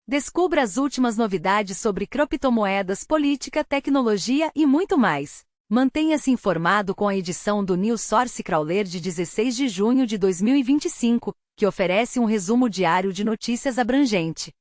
Descubra as últimas novidades sobre criptomoedas, política, tecnologia e muito mais. Mantenha-se informado com a edição do News Source Crawler de 16 de junho de 2025, que oferece um resumo diário de notícias abrangente.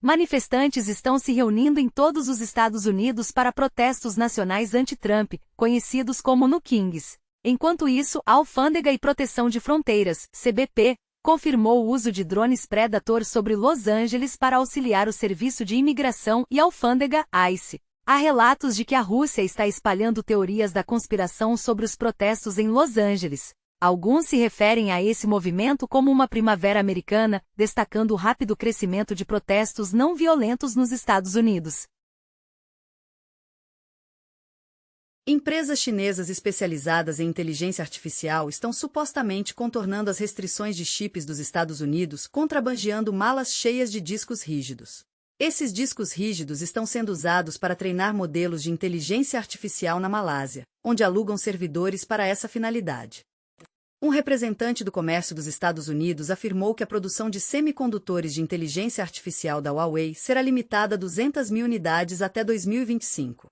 Manifestantes estão se reunindo em todos os Estados Unidos para protestos nacionais anti-Trump, conhecidos como No Kings. Enquanto isso, a Alfândega e Proteção de Fronteiras, CBP, confirmou o uso de drones Predator sobre Los Angeles para auxiliar o Serviço de Imigração e Alfândega, ICE. Há relatos de que a Rússia está espalhando teorias da conspiração sobre os protestos em Los Angeles. Alguns se referem a esse movimento como uma primavera americana, destacando o rápido crescimento de protestos não violentos nos Estados Unidos. Empresas chinesas especializadas em inteligência artificial estão supostamente contornando as restrições de chips dos Estados Unidos, contrabandeando malas cheias de discos rígidos. Esses discos rígidos estão sendo usados para treinar modelos de inteligência artificial na Malásia, onde alugam servidores para essa finalidade. Um representante do comércio dos Estados Unidos afirmou que a produção de semicondutores de inteligência artificial da Huawei será limitada a 200 mil unidades até 2025.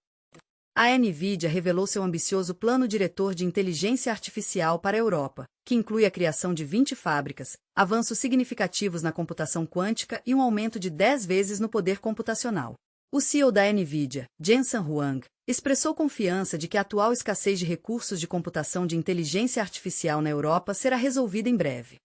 A NVIDIA revelou seu ambicioso plano diretor de inteligência artificial para a Europa, que inclui a criação de 20 fábricas, avanços significativos na computação quântica e um aumento de 10 vezes no poder computacional. O CEO da NVIDIA, Jensen Huang, expressou confiança de que a atual escassez de recursos de computação de inteligência artificial na Europa será resolvida em breve.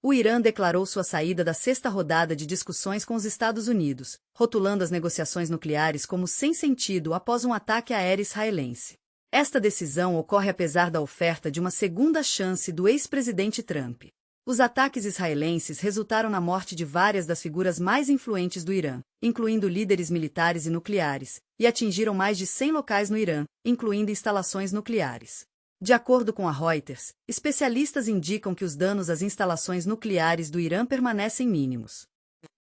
O Irã declarou sua saída da sexta rodada de discussões com os Estados Unidos, rotulando as negociações nucleares como sem sentido após um ataque aéreo israelense. Esta decisão ocorre apesar da oferta de uma segunda chance do ex-presidente Trump. Os ataques israelenses resultaram na morte de várias das figuras mais influentes do Irã, incluindo líderes militares e nucleares, e atingiram mais de 100 locais no Irã, incluindo instalações nucleares. De acordo com a Reuters, especialistas indicam que os danos às instalações nucleares do Irã permanecem mínimos.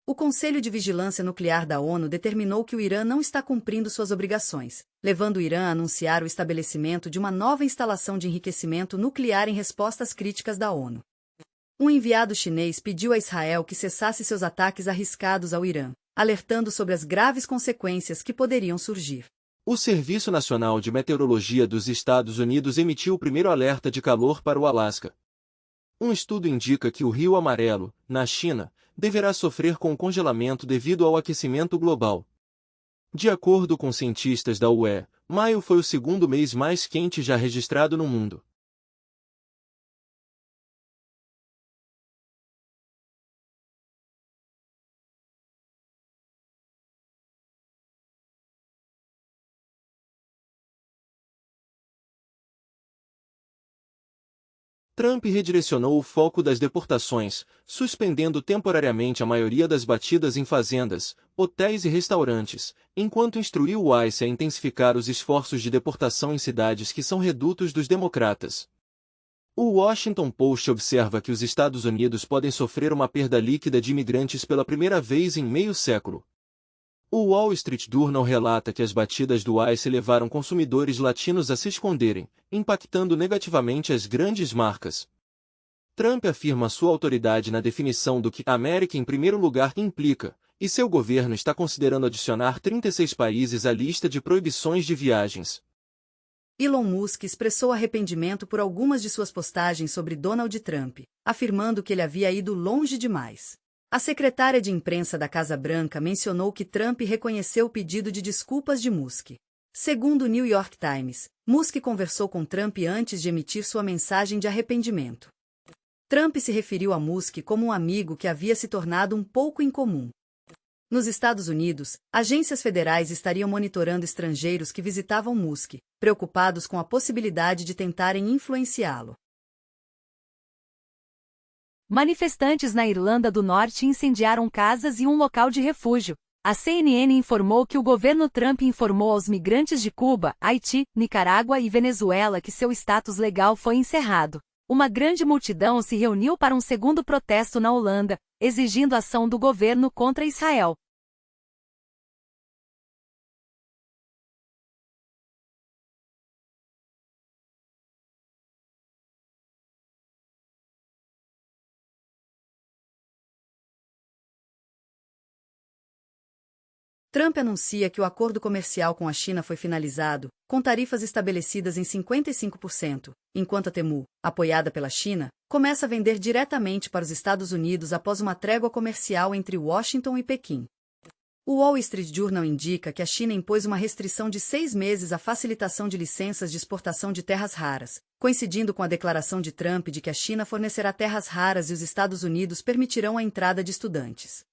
O Conselho de Vigilância Nuclear da ONU determinou que o Irã não está cumprindo suas obrigações, levando o Irã a anunciar o estabelecimento de uma nova instalação de enriquecimento nuclear em resposta às críticas da ONU. Um enviado chinês pediu a Israel que cessasse seus ataques arriscados ao Irã, alertando sobre as graves consequências que poderiam surgir. O Serviço Nacional de Meteorologia dos Estados Unidos emitiu o primeiro alerta de calor para o Alasca. Um estudo indica que o Rio Amarelo, na China, deverá sofrer com congelamento devido ao aquecimento global. De acordo com cientistas da UE, maio foi o segundo mês mais quente já registrado no mundo. Trump redirecionou o foco das deportações, suspendendo temporariamente a maioria das batidas em fazendas, hotéis e restaurantes, enquanto instruiu o ICE a intensificar os esforços de deportação em cidades que são redutos dos democratas. O Washington Post observa que os Estados Unidos podem sofrer uma perda líquida de imigrantes pela primeira vez em meio século. O Wall Street Journal relata que as batidas do ICE levaram consumidores latinos a se esconderem, impactando negativamente as grandes marcas. Trump afirma sua autoridade na definição do que América em primeiro lugar implica, e seu governo está considerando adicionar 36 países à lista de proibições de viagens. Elon Musk expressou arrependimento por algumas de suas postagens sobre Donald Trump, afirmando que ele havia ido longe demais. A secretária de imprensa da Casa Branca mencionou que Trump reconheceu o pedido de desculpas de Musk. Segundo o New York Times, Musk conversou com Trump antes de emitir sua mensagem de arrependimento. Trump se referiu a Musk como um amigo que havia se tornado um pouco incomum. Nos Estados Unidos, agências federais estariam monitorando estrangeiros que visitavam Musk, preocupados com a possibilidade de tentarem influenciá-lo. Manifestantes na Irlanda do Norte incendiaram casas e um local de refúgio. A CNN informou que o governo Trump informou aos migrantes de Cuba, Haiti, Nicarágua e Venezuela que seu status legal foi encerrado. uma grande multidão se reuniu para um segundo protesto na Holanda, exigindo ação do governo contra Israel. Trump anuncia que o acordo comercial com a China foi finalizado, com tarifas estabelecidas em 55%, enquanto a Temu, apoiada pela China, começa a vender diretamente para os Estados Unidos após uma trégua comercial entre Washington e Pequim. O Wall Street Journal indica que a China impôs uma restrição de 6 meses à facilitação de licenças de exportação de terras raras, coincidindo com a declaração de Trump de que a China fornecerá terras raras e os Estados Unidos permitirão a entrada de estudantes.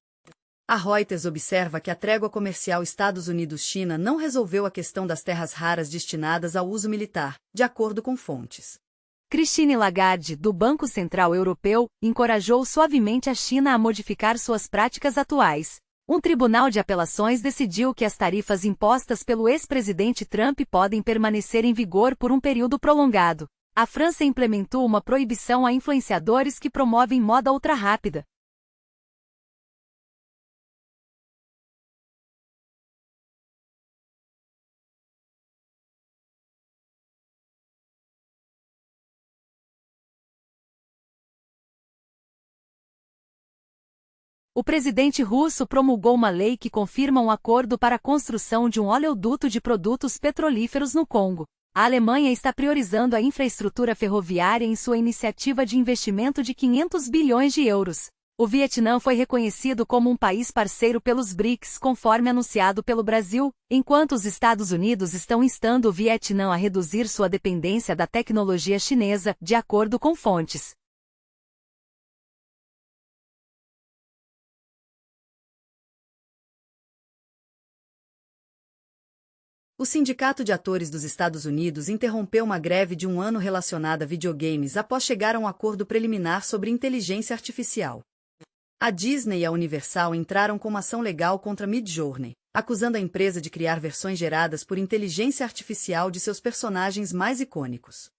A Reuters observa que a trégua comercial Estados Unidos-China não resolveu a questão das terras raras destinadas ao uso militar, de acordo com fontes. Christine Lagarde, do Banco Central Europeu, encorajou suavemente a China a modificar suas práticas atuais. Um tribunal de apelações decidiu que as tarifas impostas pelo ex-presidente Trump podem permanecer em vigor por um período prolongado. A França implementou uma proibição a influenciadores que promovem moda ultra-rápida. O presidente russo promulgou uma lei que confirma um acordo para a construção de um oleoduto de produtos petrolíferos no Congo. A Alemanha está priorizando a infraestrutura ferroviária em sua iniciativa de investimento de 500 bilhões de euros. O Vietnã foi reconhecido como um país parceiro pelos BRICS, conforme anunciado pelo Brasil, enquanto os Estados Unidos estão instando o Vietnã a reduzir sua dependência da tecnologia chinesa, de acordo com fontes. O Sindicato de Atores dos Estados Unidos interrompeu uma greve de um ano relacionada a videogames após chegar a um acordo preliminar sobre inteligência artificial. A Disney e a Universal entraram com uma ação legal contra Midjourney, acusando a empresa de criar versões geradas por inteligência artificial de seus personagens mais icônicos.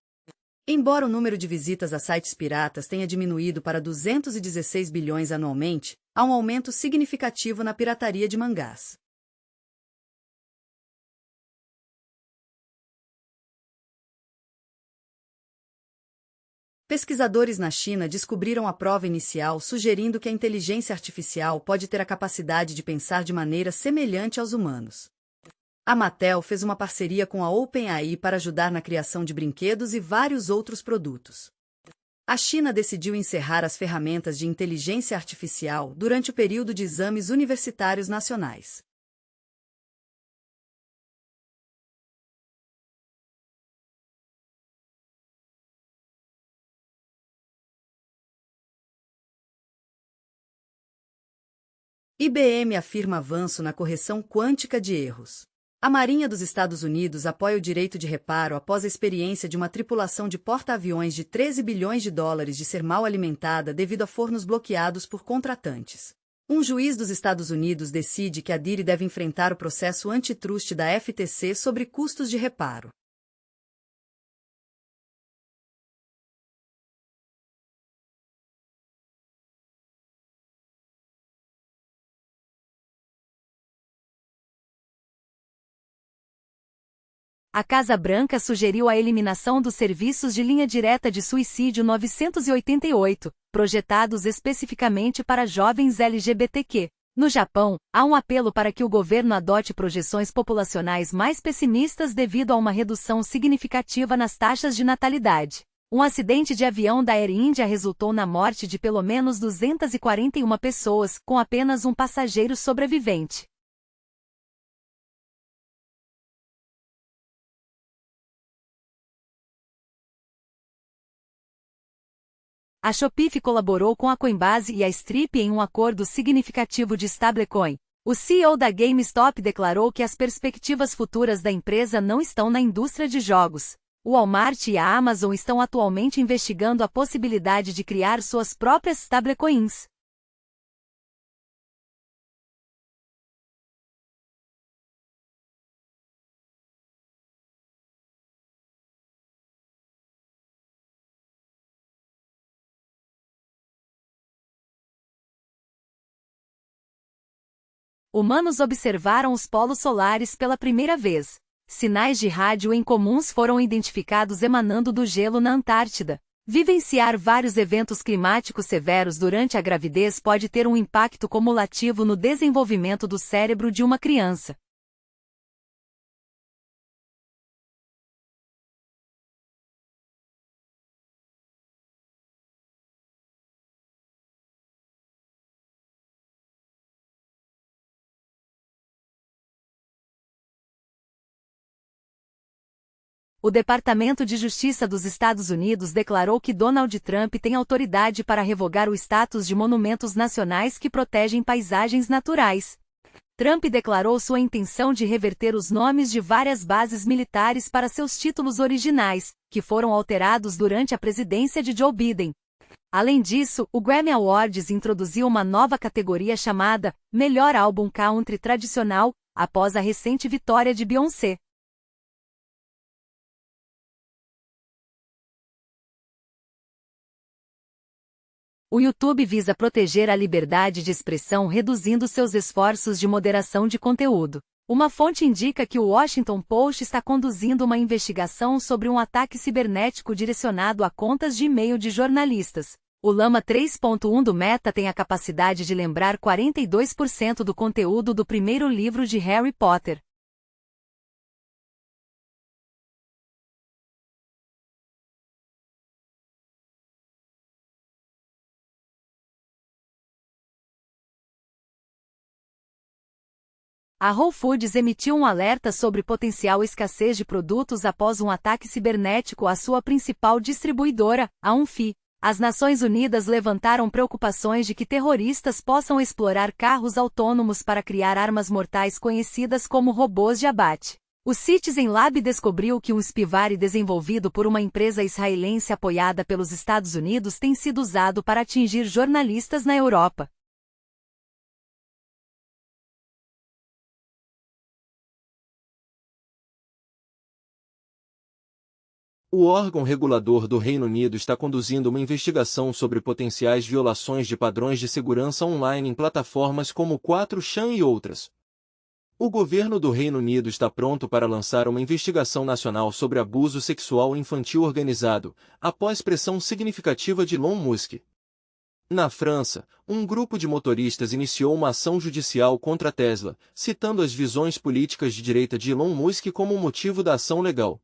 Embora o número de visitas a sites piratas tenha diminuído para 216 bilhões anualmente, há um aumento significativo na pirataria de mangás. Pesquisadores na China descobriram a prova inicial sugerindo que a inteligência artificial pode ter a capacidade de pensar de maneira semelhante aos humanos. A Mattel fez uma parceria com a OpenAI para ajudar na criação de brinquedos e vários outros produtos. A China decidiu encerrar as ferramentas de inteligência artificial durante o período de exames universitários nacionais. IBM afirma avanço na correção quântica de erros. A Marinha dos Estados Unidos apoia o direito de reparo após a experiência de uma tripulação de porta-aviões de 13 bilhões de dólares de ser mal alimentada devido a fornos bloqueados por contratantes. Um juiz dos Estados Unidos decide que a DIRI deve enfrentar o processo antitrust da FTC sobre custos de reparo. A Casa Branca sugeriu a eliminação dos serviços de linha direta de suicídio 988, projetados especificamente para jovens LGBTQ. No Japão, há um apelo para que o governo adote projeções populacionais mais pessimistas devido a uma redução significativa nas taxas de natalidade. Um acidente de avião da Air India resultou na morte de pelo menos 241 pessoas, com apenas um passageiro sobrevivente. A Shopify colaborou com a Coinbase e a Strip em um acordo significativo de stablecoin. O CEO da GameStop declarou que as perspectivas futuras da empresa não estão na indústria de jogos. O Walmart e a Amazon estão atualmente investigando a possibilidade de criar suas próprias stablecoins. Humanos observaram os polos solares pela primeira vez. Sinais de rádio incomuns foram identificados emanando do gelo na Antártida. Vivenciar vários eventos climáticos severos durante a gravidez pode ter um impacto cumulativo no desenvolvimento do cérebro de uma criança. O Departamento de Justiça dos Estados Unidos declarou que Donald Trump tem autoridade para revogar o status de monumentos nacionais que protegem paisagens naturais. Trump declarou sua intenção de reverter os nomes de várias bases militares para seus títulos originais, que foram alterados durante a presidência de Joe Biden. Além disso, o Grammy Awards introduziu uma nova categoria chamada Melhor Álbum Country Tradicional, após a recente vitória de Beyoncé. O YouTube visa proteger a liberdade de expressão reduzindo seus esforços de moderação de conteúdo. Uma fonte indica que o Washington Post está conduzindo uma investigação sobre um ataque cibernético direcionado a contas de e-mail de jornalistas. O Llama 3.1 do Meta tem a capacidade de lembrar 42% do conteúdo do primeiro livro de Harry Potter. A Whole Foods emitiu um alerta sobre potencial escassez de produtos após um ataque cibernético à sua principal distribuidora, a Onfi. As Nações Unidas levantaram preocupações de que terroristas possam explorar carros autônomos para criar armas mortais conhecidas como robôs de abate. O Citizen Lab descobriu que um spyware desenvolvido por uma empresa israelense apoiada pelos Estados Unidos tem sido usado para atingir jornalistas na Europa. O órgão regulador do Reino Unido está conduzindo uma investigação sobre potenciais violações de padrões de segurança online em plataformas como 4chan e outras. O governo do Reino Unido está pronto para lançar uma investigação nacional sobre abuso sexual infantil organizado, após pressão significativa de Elon Musk. Na França, um grupo de motoristas iniciou uma ação judicial contra a Tesla, citando as visões políticas de direita de Elon Musk como motivo da ação legal.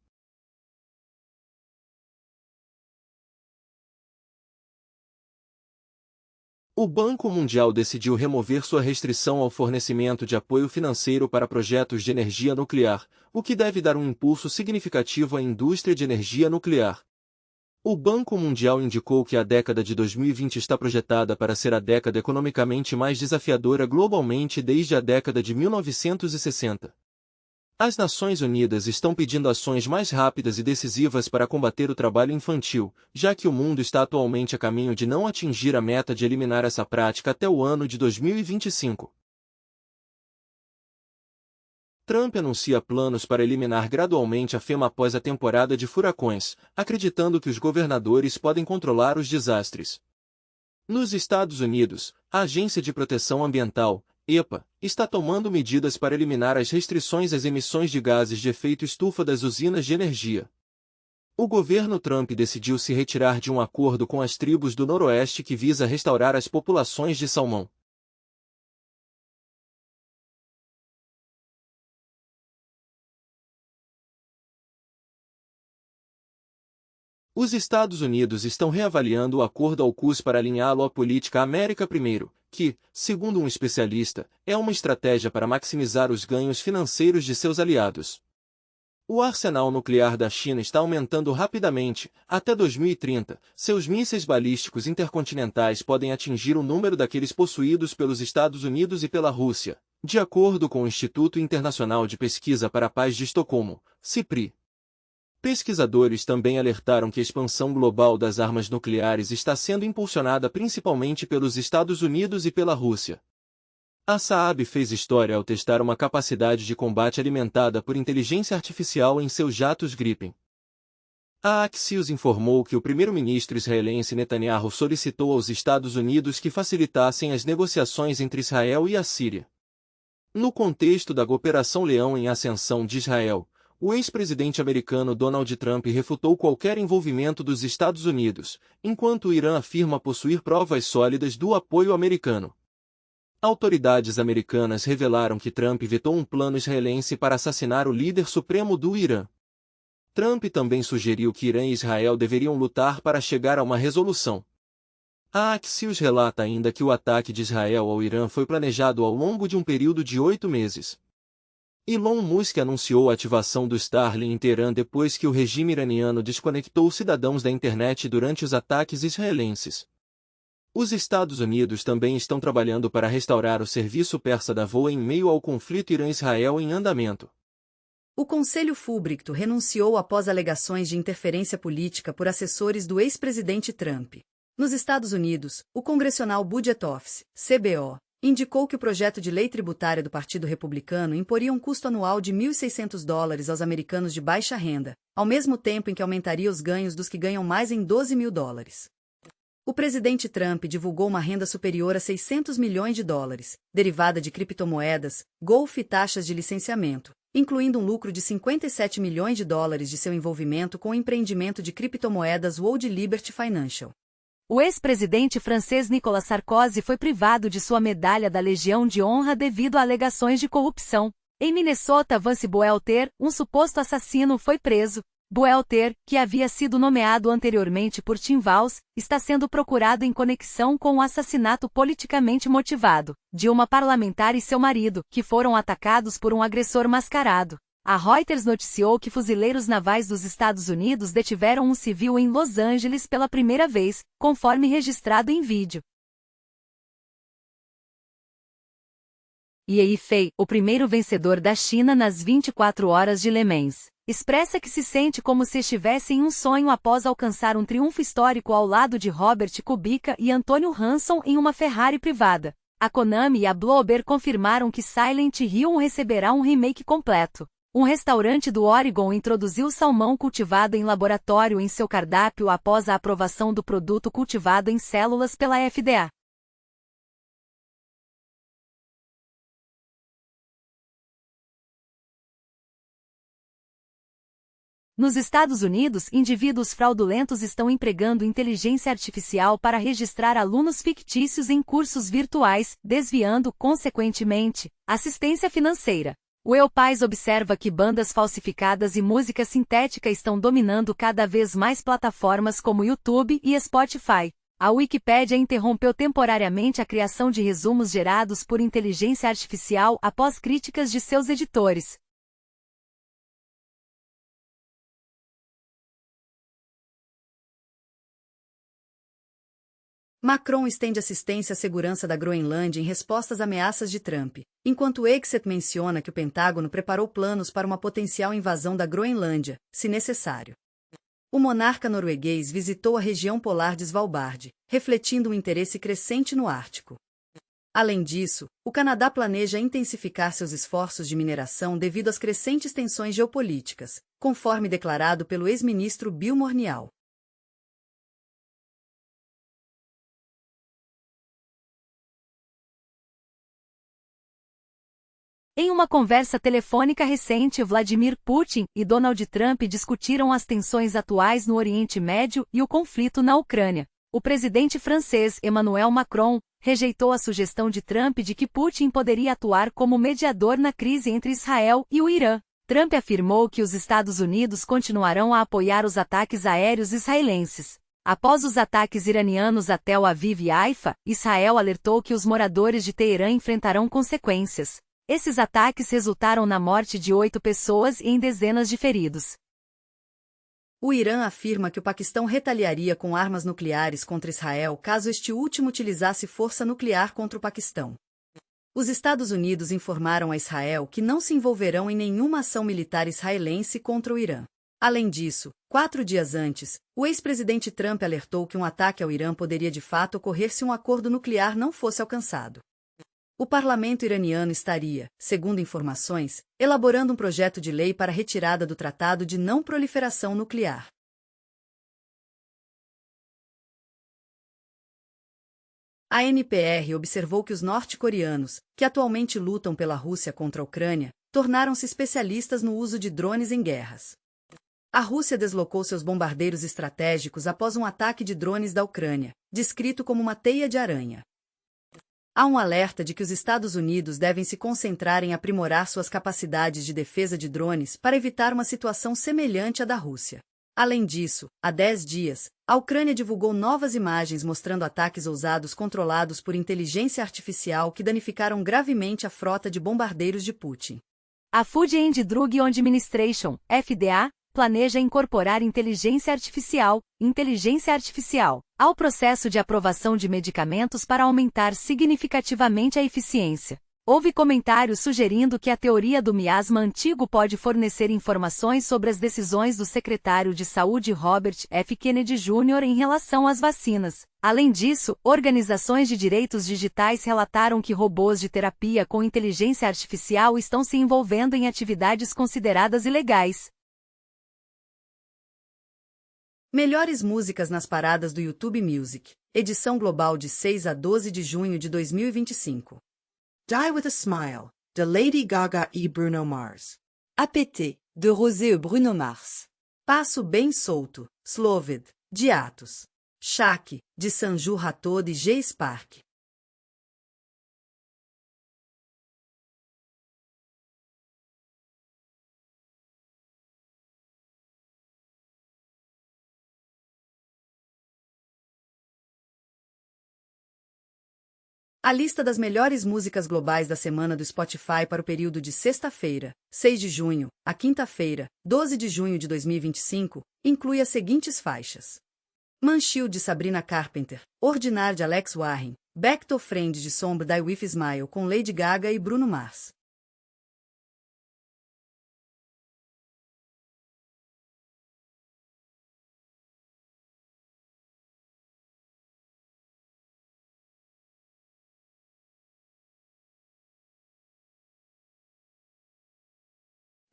O Banco Mundial decidiu remover sua restrição ao fornecimento de apoio financeiro para projetos de energia nuclear, o que deve dar um impulso significativo à indústria de energia nuclear. O Banco Mundial indicou que a década de 2020 está projetada para ser a década economicamente mais desafiadora globalmente desde a década de 1960. As Nações Unidas estão pedindo ações mais rápidas e decisivas para combater o trabalho infantil, já que o mundo está atualmente a caminho de não atingir a meta de eliminar essa prática até o ano de 2025. Trump anuncia planos para eliminar gradualmente a FEMA após a temporada de furacões, acreditando que os governadores podem controlar os desastres. Nos Estados Unidos, a Agência de Proteção Ambiental, EPA, está tomando medidas para eliminar as restrições às emissões de gases de efeito estufa das usinas de energia. O governo Trump decidiu se retirar de um acordo com as tribos do Noroeste que visa restaurar as populações de salmão. Os Estados Unidos estão reavaliando o acordo AUKUS para alinhá-lo à política América Primeiro, que, segundo um especialista, é uma estratégia para maximizar os ganhos financeiros de seus aliados. O arsenal nuclear da China está aumentando rapidamente. Até 2030, seus mísseis balísticos intercontinentais podem atingir o número daqueles possuídos pelos Estados Unidos e pela Rússia, de acordo com o Instituto Internacional de Pesquisa para a Paz de Estocolmo, CIPRI. Pesquisadores também alertaram que a expansão global das armas nucleares está sendo impulsionada principalmente pelos Estados Unidos e pela Rússia. A Saab fez história ao testar uma capacidade de combate alimentada por inteligência artificial em seus jatos Gripen. A Axios informou que o primeiro-ministro israelense Netanyahu solicitou aos Estados Unidos que facilitassem as negociações entre Israel e a Síria. No contexto da Operação Leão em ascensão de Israel, o ex-presidente americano Donald Trump refutou qualquer envolvimento dos Estados Unidos, enquanto o Irã afirma possuir provas sólidas do apoio americano. Autoridades americanas revelaram que Trump vetou um plano israelense para assassinar o líder supremo do Irã. Trump também sugeriu que Irã e Israel deveriam lutar para chegar a uma resolução. A Axios relata ainda que o ataque de Israel ao Irã foi planejado ao longo de um período de 8 meses. Elon Musk anunciou a ativação do Starlink em Teherã depois que o regime iraniano desconectou cidadãos da internet durante os ataques israelenses. Os Estados Unidos também estão trabalhando para restaurar o serviço persa da VOA em meio ao conflito Irã-Israel em andamento. O Conselho Fulbright renunciou após alegações de interferência política por assessores do ex-presidente Trump. Nos Estados Unidos, o Congressional Budget Office, CBO, indicou que o projeto de lei tributária do Partido Republicano imporia um custo anual de $1.600 aos americanos de baixa renda, ao mesmo tempo em que aumentaria os ganhos dos que ganham mais em $12 mil. O presidente Trump divulgou uma renda superior a $600 milhões, derivada de criptomoedas, golfe e taxas de licenciamento, incluindo um lucro de $57 milhões de seu envolvimento com o empreendimento de criptomoedas Old Liberty Financial. O ex-presidente francês Nicolas Sarkozy foi privado de sua medalha da Legião de Honra devido a alegações de corrupção. Em Minnesota, Vance Boelter, um suposto assassino, foi preso. Boelter, que havia sido nomeado anteriormente por Tim Walz, está sendo procurado em conexão com o assassinato politicamente motivado de uma parlamentar e seu marido, que foram atacados por um agressor mascarado. A Reuters noticiou que fuzileiros navais dos Estados Unidos detiveram um civil em Los Angeles pela primeira vez, conforme registrado em vídeo. Ye Fei, o primeiro vencedor da China nas 24 horas de Le Mans, expressa que se sente como se estivesse em um sonho após alcançar um triunfo histórico ao lado de Robert Kubica e Antônio Hansson em uma Ferrari privada. A Konami e a Bloober confirmaram que Silent Hill receberá um remake completo. Um restaurante do Oregon introduziu salmão cultivado em laboratório em seu cardápio após a aprovação do produto cultivado em células pela FDA. Nos Estados Unidos, indivíduos fraudulentos estão empregando inteligência artificial para registrar alunos fictícios em cursos virtuais, desviando, consequentemente, assistência financeira. O EUPAIS observa que bandas falsificadas e música sintética estão dominando cada vez mais plataformas como YouTube e Spotify. A Wikipédia interrompeu temporariamente a criação de resumos gerados por inteligência artificial após críticas de seus editores. Macron estende assistência à segurança da Groenlândia em resposta às ameaças de Trump, enquanto o Exet menciona que o Pentágono preparou planos para uma potencial invasão da Groenlândia, se necessário. O monarca norueguês visitou a região polar de Svalbard, refletindo um interesse crescente no Ártico. Além disso, o Canadá planeja intensificar seus esforços de mineração devido às crescentes tensões geopolíticas, conforme declarado pelo ex-ministro Bill Morneau. Em uma conversa telefônica recente, Vladimir Putin e Donald Trump discutiram as tensões atuais no Oriente Médio e o conflito na Ucrânia. O presidente francês Emmanuel Macron rejeitou a sugestão de Trump de que Putin poderia atuar como mediador na crise entre Israel e o Irã. Trump afirmou que os Estados Unidos continuarão a apoiar os ataques aéreos israelenses. Após os ataques iranianos a Tel Aviv e Haifa, Israel alertou que os moradores de Teherã enfrentarão consequências. Esses ataques resultaram na morte de 8 pessoas e em dezenas de feridos. O Irã afirma que o Paquistão retaliaria com armas nucleares contra Israel caso este último utilizasse força nuclear contra o Paquistão. Os Estados Unidos informaram a Israel que não se envolverão em nenhuma ação militar israelense contra o Irã. Além disso, 4 dias antes, o ex-presidente Trump alertou que um ataque ao Irã poderia de fato ocorrer se um acordo nuclear não fosse alcançado. O parlamento iraniano estaria, segundo informações, elaborando um projeto de lei para a retirada do Tratado de Não Proliferação Nuclear. A NPR observou que os norte-coreanos, que atualmente lutam pela Rússia contra a Ucrânia, tornaram-se especialistas no uso de drones em guerras. A Rússia deslocou seus bombardeiros estratégicos após um ataque de drones da Ucrânia, descrito como uma teia de aranha. Há um alerta de que os Estados Unidos devem se concentrar em aprimorar suas capacidades de defesa de drones para evitar uma situação semelhante à da Rússia. Além disso, há 10 dias, a Ucrânia divulgou novas imagens mostrando ataques ousados controlados por inteligência artificial que danificaram gravemente a frota de bombardeiros de Putin. A Food and Drug Administration, FDA, planeja incorporar inteligência artificial ao processo de aprovação de medicamentos para aumentar significativamente a eficiência. Houve comentários sugerindo que a teoria do miasma antigo pode fornecer informações sobre as decisões do secretário de Saúde Robert F. Kennedy Jr. em relação às vacinas. Além disso, organizações de direitos digitais relataram que robôs de terapia com inteligência artificial estão se envolvendo em atividades consideradas ilegais. Melhores músicas nas paradas do YouTube Music. Edição global de 6 a 12 de junho de 2025. Die with a Smile, de Lady Gaga e Bruno Mars. APT, de Rosé e Bruno Mars. Passo Bem Solto, Sloved, de Atos. Shaq, de Sanju Rato e G. Spark. A lista das melhores músicas globais da semana do Spotify para o período de sexta-feira, 6 de junho, a quinta-feira, 12 de junho de 2025, inclui as seguintes faixas: Manchild de Sabrina Carpenter, Ordinar de Alex Warren, Back to Friend de Sombre Die With Smile com Lady Gaga e Bruno Mars.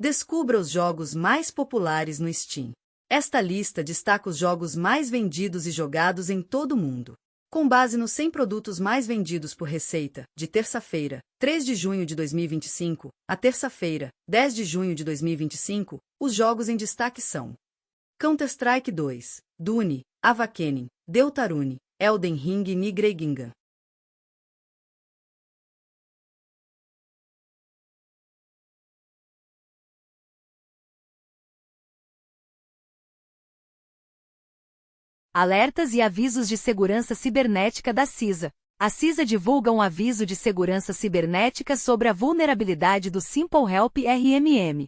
Descubra os jogos mais populares no Steam. Esta lista destaca os jogos mais vendidos e jogados em todo o mundo. Com base nos 100 produtos mais vendidos por receita, de terça-feira, 3 de junho de 2025, a terça-feira, 10 de junho de 2025, os jogos em destaque são Counter-Strike 2, Dune, Avakenin, Deltarune, Elden Ring e Nigreginga. Alertas e avisos de segurança cibernética da CISA. A CISA divulga um aviso de segurança cibernética sobre a vulnerabilidade do Simple Help RMM.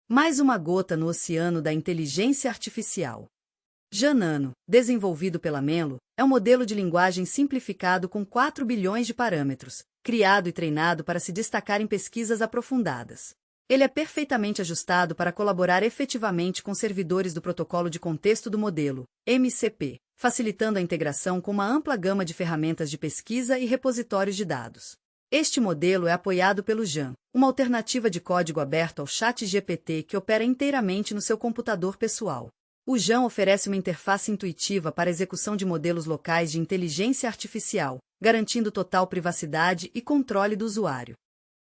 Mais uma gota no oceano da inteligência artificial. Janano, desenvolvido pela Menlo, é um modelo de linguagem simplificado com 4 bilhões de parâmetros, criado e treinado para se destacar em pesquisas aprofundadas. Ele é perfeitamente ajustado para colaborar efetivamente com servidores do protocolo de contexto do modelo, MCP, facilitando a integração com uma ampla gama de ferramentas de pesquisa e repositórios de dados. Este modelo é apoiado pelo Jan, uma alternativa de código aberto ao ChatGPT que opera inteiramente no seu computador pessoal. O Jan oferece uma interface intuitiva para a execução de modelos locais de inteligência artificial, garantindo total privacidade e controle do usuário.